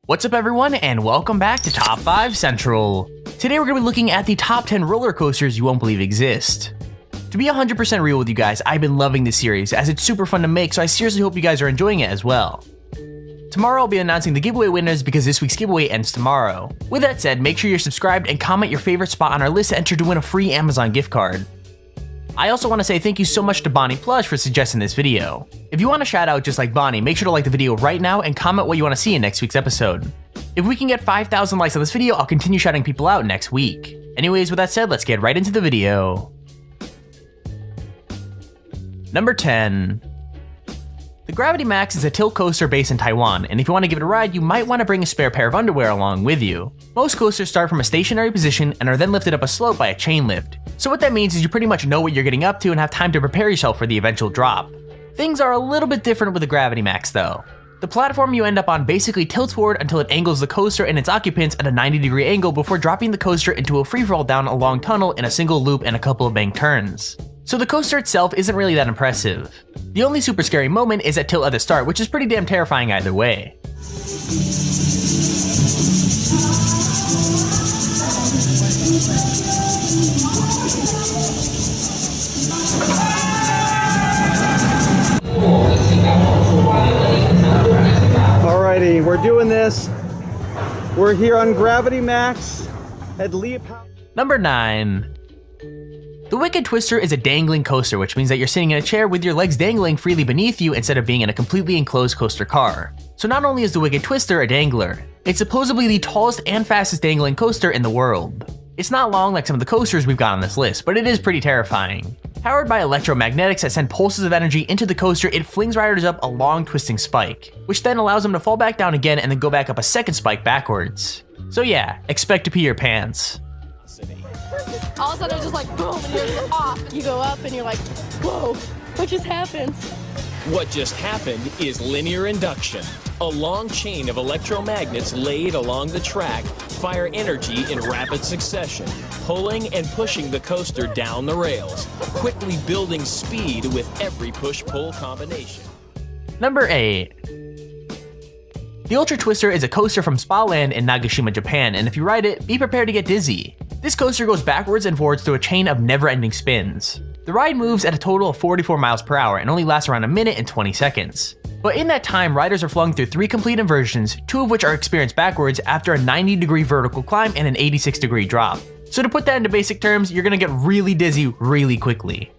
What's up everyone, and welcome back to Top 5 Central. Today we're going to be looking at the top 10 roller coasters you won't believe exist. To be 100% real with you guys, I've been loving this series as it's super fun to make, so I seriously hope you guys are enjoying it as well. Tomorrow I'll be announcing the giveaway winners because this week's giveaway ends tomorrow. With that said, make sure you're subscribed and comment your favorite spot on our list to enter to win a free Amazon gift card. I also want to say thank you so much to Bonnie Plush for suggesting this video. If you want a shout out just like Bonnie, make sure to like the video right now and comment what you want to see in next week's episode. If we can get 5,000 likes on this video, I'll continue shouting people out next week. Anyways, with that said, let's get right into the video. Number 10. The Gravity Max is a tilt coaster based in Taiwan, and if you want to give it a ride, you might want to bring a spare pair of underwear along with you. Most coasters start from a stationary position and are then lifted up a slope by a chain lift. So what that means is you pretty much know what you're getting up to and have time to prepare yourself for the eventual drop. Things are a little bit different with the Gravity Max though. The platform you end up on basically tilts forward until it angles the coaster and its occupants at a 90-degree angle before dropping the coaster into a freefall down a long tunnel in a single loop and a couple of bank turns. So the coaster itself isn't really that impressive. The only super scary moment is at tilt at the start, which is pretty damn terrifying either way. Alrighty, we're doing this. We're here on Gravity Max at Leap. Number 9. The Wicked Twister is a dangling coaster, which means that you're sitting in a chair with your legs dangling freely beneath you instead of being in a completely enclosed coaster car. So not only is the Wicked Twister a dangler, it's supposedly the tallest and fastest dangling coaster in the world. It's not long like some of the coasters we've got on this list, but it is pretty terrifying. Powered by electromagnetics that send pulses of energy into the coaster, it flings riders up a long twisting spike, which then allows them to fall back down again and then go back up a second spike backwards. So yeah, expect to pee your pants. All of a sudden it's just like boom and you're off. You go up and you're like, whoa, what just happened? What just happened is linear induction. A long chain of electromagnets laid along the track fire energy in rapid succession, pulling and pushing the coaster down the rails, quickly building speed with every push-pull combination. Number 8. The Ultra Twister is a coaster from Spa Land in Nagashima, Japan, and if you ride it, be prepared to get dizzy. This coaster goes backwards and forwards through a chain of never-ending spins. The ride moves at a total of 44 miles per hour and only lasts around a minute and 20 seconds. But in that time, riders are flung through 3 complete inversions, 2 of which are experienced backwards after a 90-degree vertical climb and an 86-degree drop. So to put that into basic terms, you're gonna get really dizzy really quickly.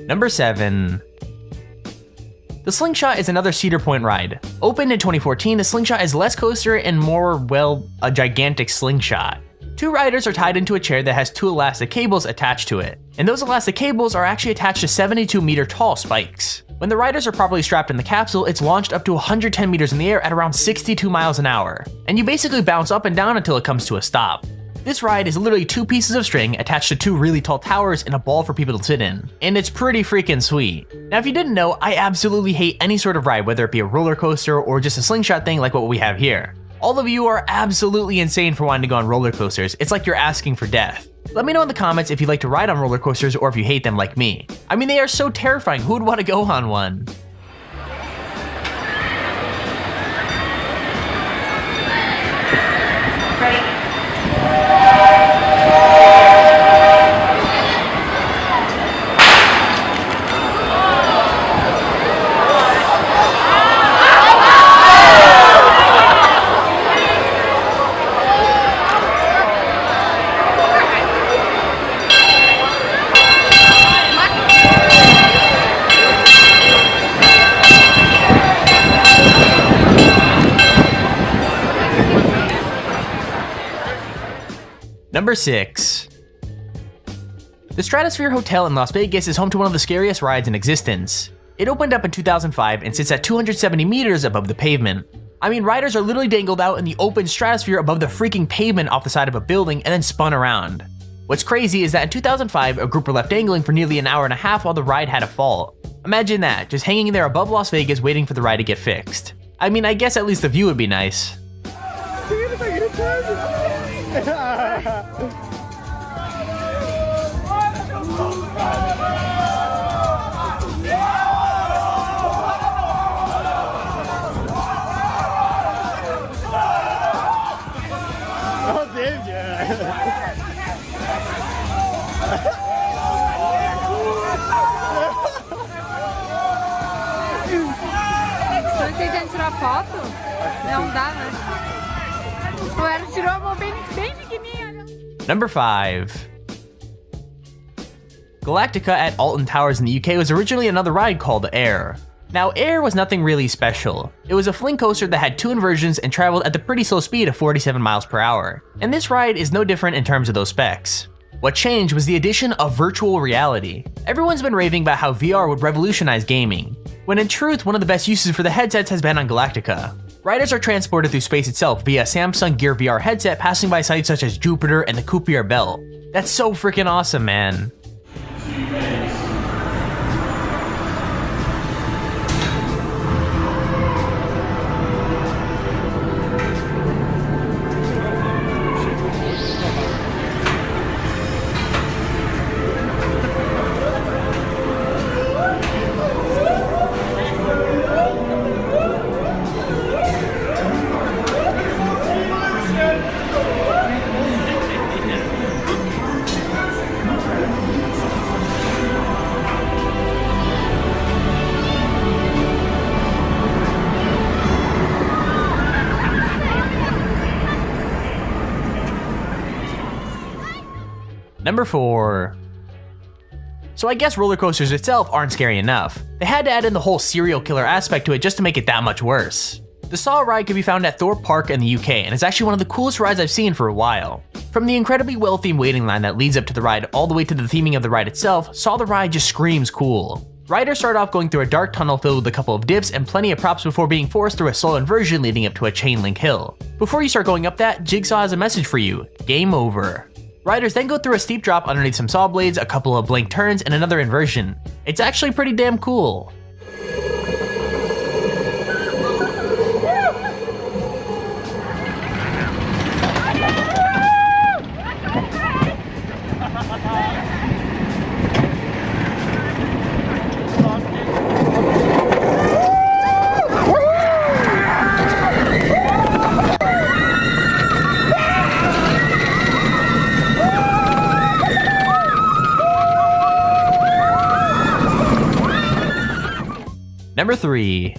Number 7. The Slingshot is another Cedar Point ride. Opened in 2014, the Slingshot is less coaster and more, well, a gigantic slingshot. 2 riders are tied into a chair that has 2 elastic cables attached to it, and those elastic cables are actually attached to 72-meter tall spikes. When the riders are properly strapped in the capsule, it's launched up to 110 meters in the air at around 62 miles an hour, and you basically bounce up and down until it comes to a stop. This ride is literally 2 pieces of string attached to 2 really tall towers and a ball for people to sit in, and it's pretty freaking sweet. Now if you didn't know, I absolutely hate any sort of ride, whether it be a roller coaster or just a slingshot thing like what we have here. All of you are absolutely insane for wanting to go on roller coasters. It's like you're asking for death. Let me know in the comments if you like to ride on roller coasters or if you hate them like me. I mean, they are so terrifying, who would want to go on one? Number 6. The Stratosphere Hotel in Las Vegas is home to one of the scariest rides in existence. It opened up in 2005 and sits at 270 meters above the pavement. I mean, riders are literally dangled out in the open stratosphere above the freaking pavement off the side of a building and then spun around. What's crazy is that in 2005, a group were left dangling for nearly an hour and a half while the ride had a fault. Imagine that, just hanging there above Las Vegas waiting for the ride to get fixed. I mean, I guess at least the view would be nice. Tô tentando tirar foto? Não dá, né? O Eros tirou a mão bem pequenininha. Number 5. Galactica at Alton Towers in the UK was originally another ride called Air. Now, Air was nothing really special. It was a fling coaster that had 2 inversions and traveled at the pretty slow speed of 47 miles per hour. And this ride is no different in terms of those specs. What changed was the addition of virtual reality. Everyone's been raving about how VR would revolutionize gaming, when in truth, one of the best uses for the headsets has been on Galactica. Riders are transported through space itself via Samsung Gear VR headset, passing by sites such as Jupiter and the Kuiper Belt. That's so freaking awesome, man. Number 4. So I guess roller coasters itself aren't scary enough. They had to add in the whole serial killer aspect to it just to make it that much worse. The Saw ride can be found at Thorpe Park in the UK, and it's actually one of the coolest rides I've seen for a while. From the incredibly well-themed waiting line that leads up to the ride all the way to the theming of the ride itself, Saw the ride just screams cool. Riders start off going through a dark tunnel filled with a couple of dips and plenty of props before being forced through a slow inversion leading up to a chain link hill. Before you start going up that, Jigsaw has a message for you: game over. Riders then go through a steep drop underneath some saw blades, a couple of blank turns, and another inversion. It's actually pretty damn cool. Number 3.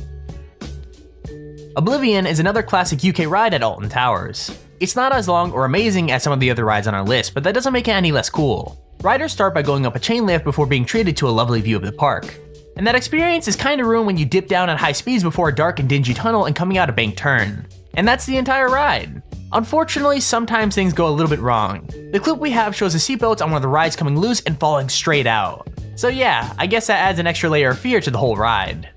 Oblivion is another classic UK ride at Alton Towers. It's not as long or amazing as some of the other rides on our list, but that doesn't make it any less cool. Riders start by going up a chain lift before being treated to a lovely view of the park. And that experience is kinda ruined when you dip down at high speeds before a dark and dingy tunnel and coming out a banked turn. And that's the entire ride. Unfortunately, sometimes things go a little bit wrong. The clip we have shows the seatbelts on one of the rides coming loose and falling straight out. So yeah, I guess that adds an extra layer of fear to the whole ride.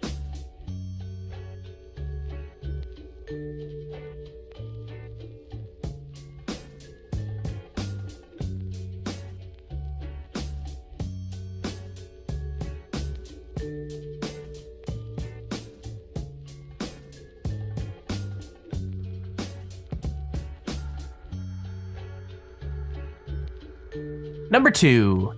Number 2.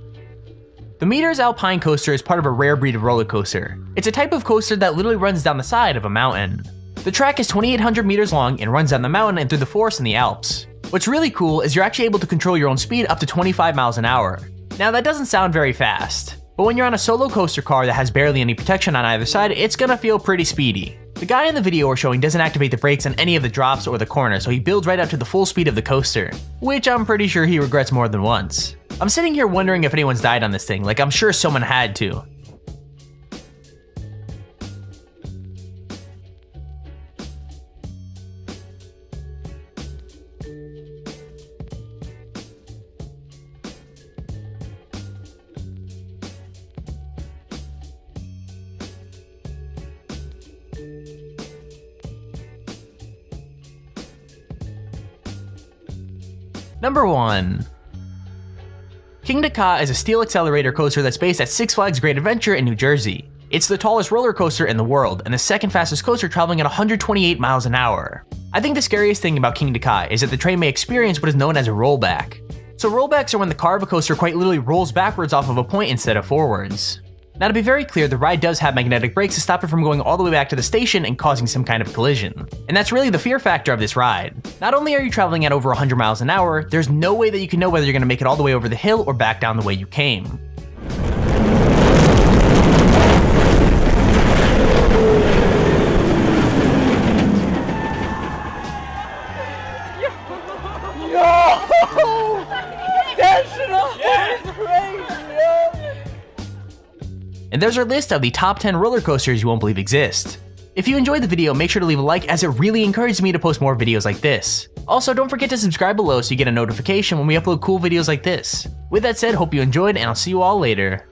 The Meteors Alpine Coaster is part of a rare breed of roller coaster. It's a type of coaster that literally runs down the side of a mountain. The track is 2,800 meters long and runs down the mountain and through the forest in the Alps. What's really cool is you're actually able to control your own speed up to 25 miles an hour. Now that doesn't sound very fast, but when you're on a solo coaster car that has barely any protection on either side, it's gonna feel pretty speedy. The guy in the video we're showing doesn't activate the brakes on any of the drops or the corners, so he builds right up to the full speed of the coaster, which I'm pretty sure he regrets more than once. I'm sitting here wondering if anyone's died on this thing, like I'm sure someone had to. Number 1. Kingda Ka is a steel accelerator coaster that's based at Six Flags Great Adventure in New Jersey. It's the tallest roller coaster in the world and the second fastest coaster, traveling at 128 miles an hour. I think the scariest thing about Kingda Ka is that the train may experience what is known as a rollback. So rollbacks are when the car of a coaster quite literally rolls backwards off of a point instead of forwards. Now, to be very clear, the ride does have magnetic brakes to stop it from going all the way back to the station and causing some kind of collision. And that's really the fear factor of this ride. Not only are you traveling at over 100 miles an hour, there's no way that you can know whether you're going to make it all the way over the hill or back down the way you came. And there's our list of the top 10 roller coasters you won't believe exist. If you enjoyed the video, make sure to leave a like, as it really encourages me to post more videos like this. Also, don't forget to subscribe below so you get a notification when we upload cool videos like this. With that said, hope you enjoyed, and I'll see you all later.